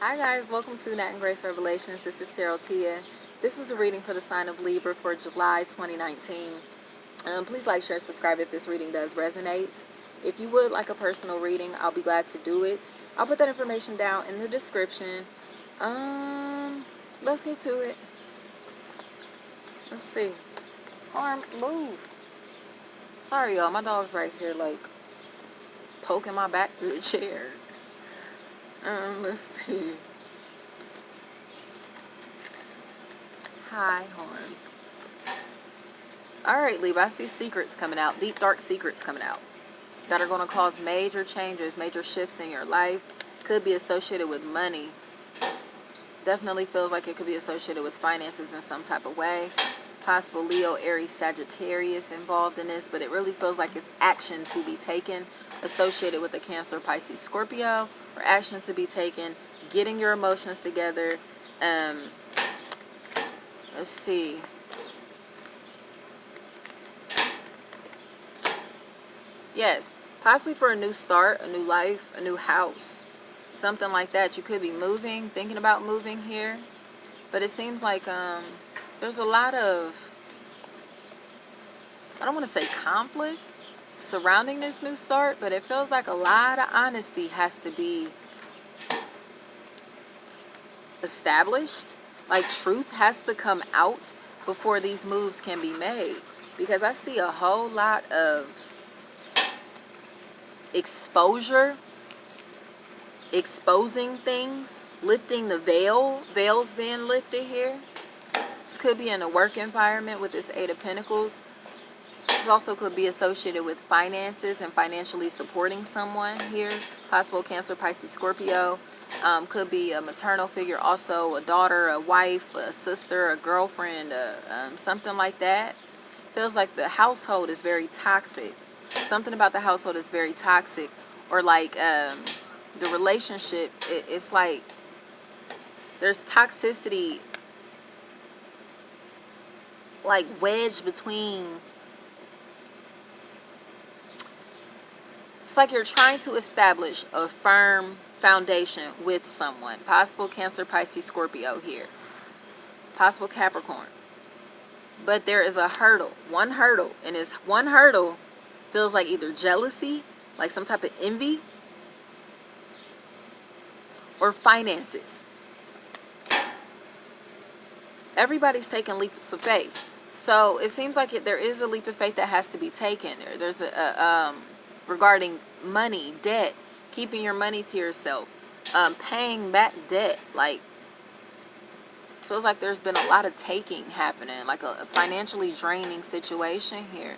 Hi guys, welcome to Nat and Grace Revelations. This is Tarot Tia. This is a reading for the sign of Libra for July 2019. Please like, share, subscribe if this reading does resonate. If you would like a personal reading, I'll be glad to do it. I'll put that information down in the description. Let's get to it. Let's see. Arm, move. Sorry y'all, my dog's right here like poking my back through the chair. Let's see. High horns. Alright, Libra, I see secrets coming out. Deep, dark secrets coming out that are going to cause major changes, major shifts in your life. Could be associated with money. Definitely feels like it could be associated with finances in some type of way. Possible Leo, Aries, Sagittarius involved in this, but it really feels like it's action to be taken associated with the Cancer, Pisces, Scorpio, or action to be taken, getting your emotions together. Let's see. Yes, possibly for a new start, a new life, a new house, something like that. You could be moving, thinking about moving here, but it seems like there's a lot of, I don't want to say conflict surrounding this new start, but it feels like a lot of honesty has to be established. Like truth has to come out before these moves can be made, because I see a whole lot of exposure, exposing things, lifting the veils being lifted here. This could be in a work environment with this Eight of Pentacles. This also could be associated with finances and financially supporting someone here. Possible Cancer, Pisces, Scorpio. Could be a maternal figure, also a daughter, a wife, a sister, a girlfriend, something like that. Feels like the household is very toxic. Something about the household is very toxic, or like the relationship, it's like there's toxicity like wedged between. It's like you're trying to establish a firm foundation with someone. Possible Cancer, Pisces, Scorpio here. Possible Capricorn. But there is a hurdle, one hurdle, and this one hurdle feels like either jealousy, like some type of envy, or finances. Everybody's taking leaps of faith. So it seems like there is a leap of faith that has to be taken. There's regarding money, debt, keeping your money to yourself, paying back debt. Like, feels like there's been a lot of taking happening, like a financially draining situation here.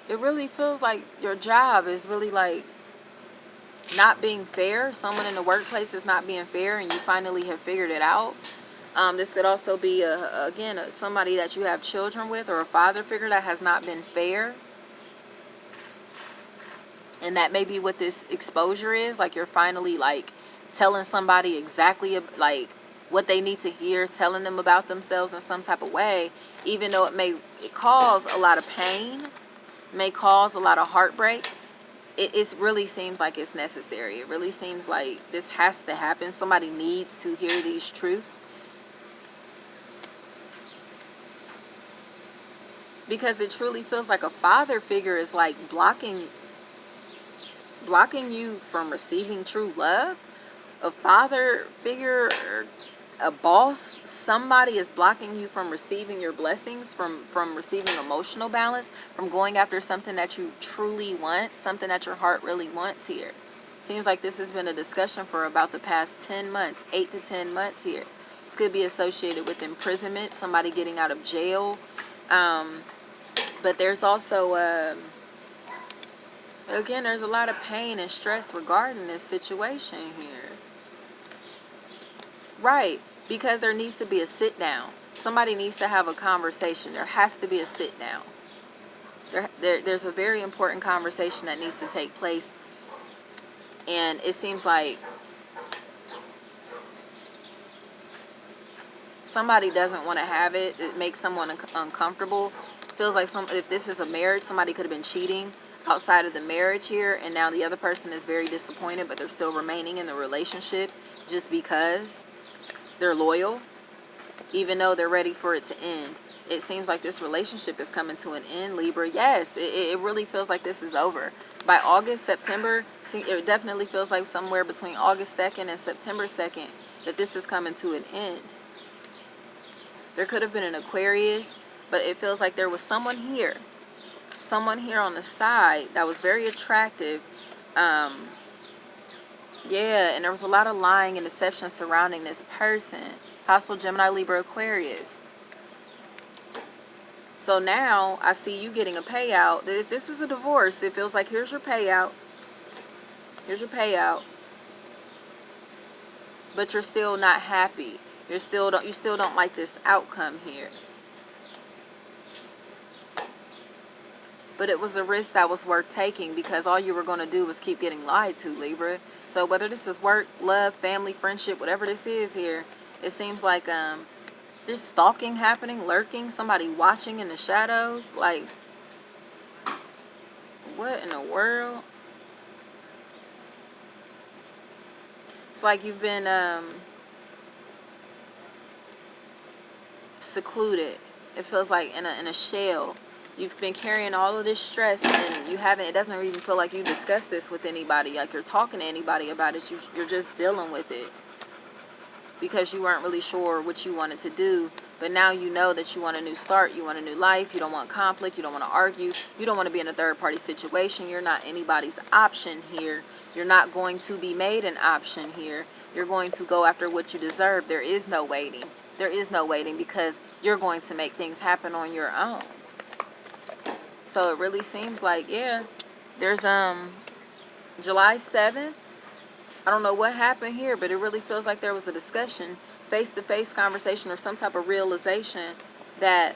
It really feels like your job is really like not being fair. Someone in the workplace is not being fair, and you finally have figured it out. This could also be, again, somebody that you have children with, or a father figure that has not been fair. And that may be what this exposure is. Like, you're finally, like, telling somebody exactly, like, what they need to hear, telling them about themselves in some type of way, even though it cause a lot of pain, may cause a lot of heartbreak. It really seems like it's necessary. It really seems like this has to happen. Somebody needs to hear these truths. Because it truly feels like a father figure is like blocking you from receiving true love. A father figure, or a boss, somebody is blocking you from receiving your blessings, from receiving emotional balance, from going after something that you truly want, something that your heart really wants here. Seems like this has been a discussion for about the past 10 months, 8 to 10 months here. This could be associated with imprisonment, somebody getting out of jail. But there's also, again, there's a lot of pain and stress regarding this situation here. Right, because there needs to be a sit down. Somebody needs to have a conversation. There has to be a sit down. There's a very important conversation that needs to take place. And it seems like somebody doesn't want to have it. It makes someone uncomfortable. feels like if this is a marriage, somebody could have been cheating outside of the marriage here, and now the other person is very disappointed, but they're still remaining in the relationship just because they're loyal, even though they're ready for it to end. It seems like this relationship is coming to an end, Libra. Yes, it really feels like this is over. By August, September, it definitely feels like somewhere between August 2nd and September 2nd that this is coming to an end. There could have been an Aquarius, but it feels like there was someone here on the side that was very attractive. Yeah, and there was a lot of lying and deception surrounding this person. Possible Gemini, Libra, Aquarius. So now I see you getting a payout. This is a divorce. It feels like here's your payout. Here's your payout. But you're still not happy. You still don't like this outcome here. But it was a risk that was worth taking, because all you were going to do was keep getting lied to, Libra. So whether this is work, love, family, friendship, whatever this is here, it seems like there's stalking happening, lurking, somebody watching in the shadows. Like, what in the world? It's like you've been secluded. It feels like in a shell. You've been carrying all of this stress, and you haven't, it doesn't even feel like you discussed this with anybody, like you're talking to anybody about it. You're just dealing with it because you weren't really sure what you wanted to do. But now you know that you want a new start, you want a new life, you don't want conflict, you don't want to argue, you don't want to be in a third-party situation. You're not anybody's option here. You're not going to be made an option here. You're going to go after what you deserve. There is no waiting. There is no waiting, because you're going to make things happen on your own. So it really seems like, yeah, there's July 7th. I don't know what happened here, but it really feels like there was a discussion, face-to-face conversation, or some type of realization that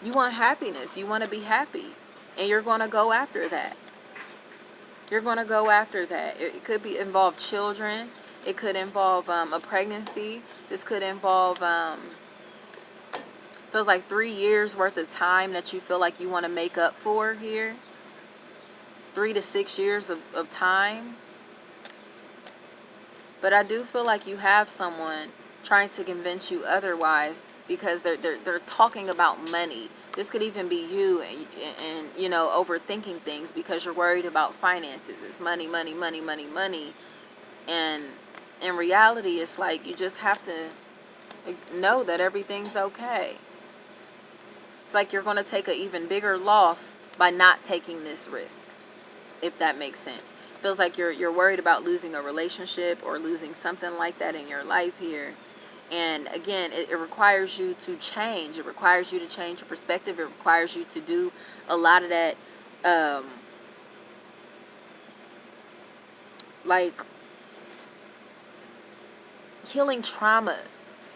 you want happiness, you want to be happy, and you're going to go after that. You're going to go after that. It could involve children. It could involve a pregnancy. This could involve, feels like 3 years worth of time that you feel like you want to make up for here. 3 to 6 years of time. But I do feel like you have someone trying to convince you otherwise, because they're talking about money. This could even be you and you know, overthinking things because you're worried about finances. It's money, money, money, money, money. And in reality, it's like you just have to know that everything's okay. It's like you're going to take an even bigger loss by not taking this risk, if that makes sense. Feels like you're worried about losing a relationship or losing something like that in your life here. And again, it requires you to change. It requires you to change your perspective. It requires you to do a lot of that, like healing trauma.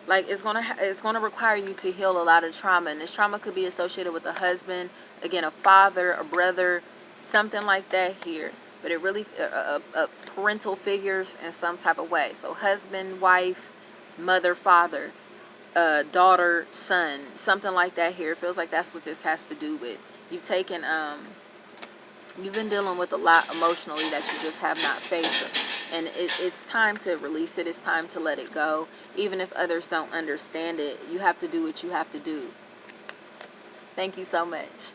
Like it's gonna require you to heal a lot of trauma, and this trauma could be associated with a husband, again, a father, a brother, something like that here. But it really parental figures in some type of way. So husband, wife, mother, father, daughter, son, something like that here. It feels like that's what this has to do with. You've taken you've been dealing with a lot emotionally that you just have not faced. And it's time to release it. It's time to let it go. Even if others don't understand it, you have to do what you have to do. Thank you so much.